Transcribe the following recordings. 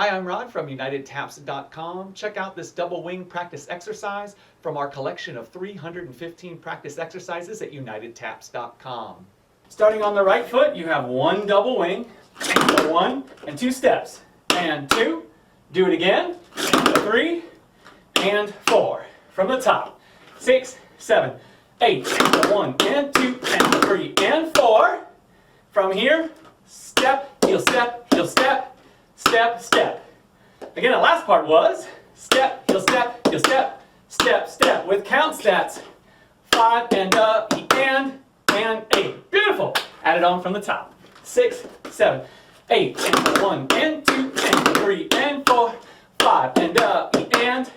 Hi, I'm Rod from UnitedTaps.com. Check out this double wing practice exercise from our collection of 315 practice exercises at UnitedTaps.com. Starting on the right foot, you have one double wing, and 1 and 2 steps, and 2, do it again, and 3, and 4. From the top, 6, 7, 8, and 1, and 2, and 3, and 4. From here, step, heel step, heel step, step, step. Again, the last part was step, heel step, heel step, step, step. With count stats, 5 and up, and 8. Beautiful. Add it on from the top. 6, 7, 8, and 1, and 2, and 3, and 4, 5 and up, and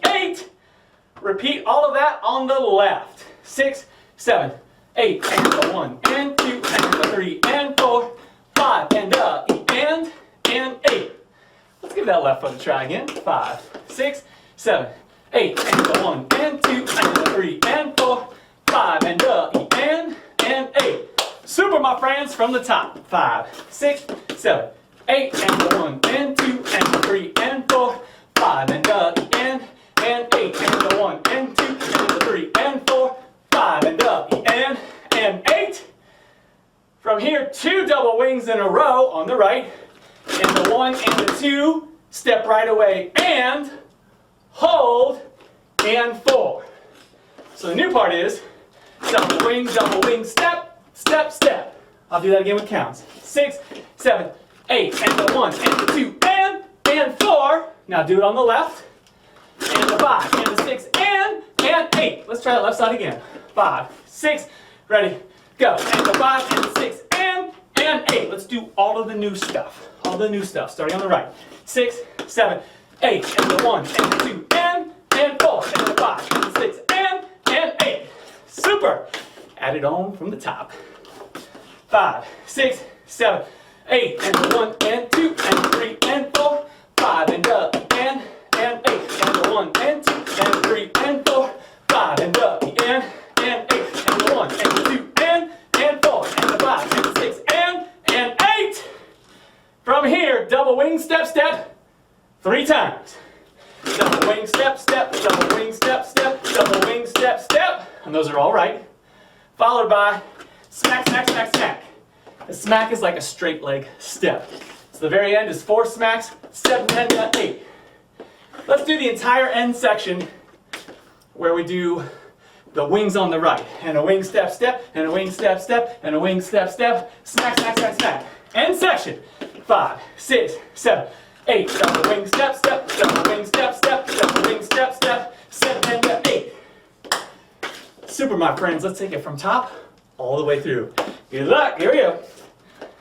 8. Repeat all of that on the left. 6, 7, 8, and 1, and 2, and 3, and 4, 5 and up, and 8. Let's give that left foot a try again. 5, 6, 7, 8, and 1, and 2, and 3, and 4, 5 and up, and 8. Super, my friends, from the top. 5, 6, 7, 8, and 1, and 2, and 3, and 4, 5 and up, and 8, and 1, and 2, and 3, and 4, 5 and up, and 8. From here, 2 double wings in a row on the right, and the 1 and the 2, step right away, and hold, and 4. So the new part is double wing, step, step, step. I'll do that again with counts. 6, 7, 8, and the 1, and the 2, and 4. Now do it on the left, and the 5, and the 6, and 8. Let's try that left side again. 5, 6, ready, go. And the 5, and the 6, and 8. Let's do all of the new stuff. All the new stuff, starting on the right. 6, 7, 8, and the 1, and the 2, and 4, and the 5, and the 6, and 8. Super! Add it on from the top. 5, 6, 7, 8, and the 1, and 2, and 3, and 4, 5 and up, and 8, and the 1, and 2, and 3, and 4, 5 and up, and 8, and the 1, and the 2, and 4, and the 5, and the 6, and 8. From here, double wing, step, step, 3 times. Double wing, step, step, double wing, step, step, double wing, step, step. And those are all right. Followed by smack, smack, smack, smack. The smack is like a straight leg step. So the very end is 4 smacks, 7, and 8. Let's do the entire end section where we do the wings on the right. And a wing, step, step, and a wing, step, step, and a wing, step, step. Smack, smack, smack, smack. End section. 5, 6, 7, 8. Double wing, step, step, double wing, step, step, double wing, step, step, 7 and 8. Super, my friends. Let's take it from top all the way through. Good luck. Here we go.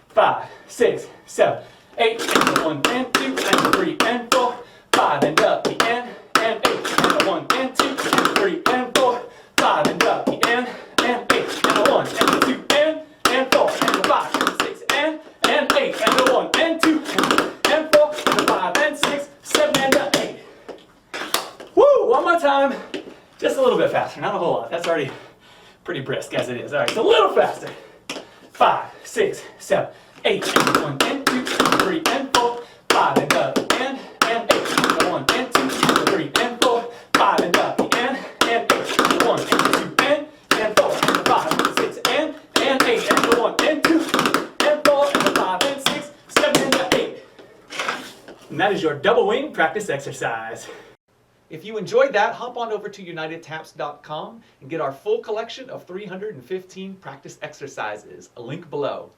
5, 6, 7, 8, and 1, and 2, and 3, and 4, 5 and up, and 8, and 1, and 2, and 3, and 4, 5 and up, and 8, and 1, and 2, and 4, and 5, and 6, and 8, and 1, and 2, and 4, and 5, and 6, 7 and 8. Woo! One more time. Just a little bit faster, not a whole lot. That's already pretty brisk as it is. All right, so a little faster. 5, 6, 7, 8, and 1, and 2, and 3, and 4, 5 and up, and 8, and 1, and 2, and 3, and 4, 5 and up, and 8, and 1, and 2, and 4, and 5, and 6, and 8, and 1, and 2, and 4, and 5, and 6, 7 and 8. And that is your double wing practice exercise. If you enjoyed that, hop on over to UnitedTaps.com and get our full collection of 315 practice exercises. A link below.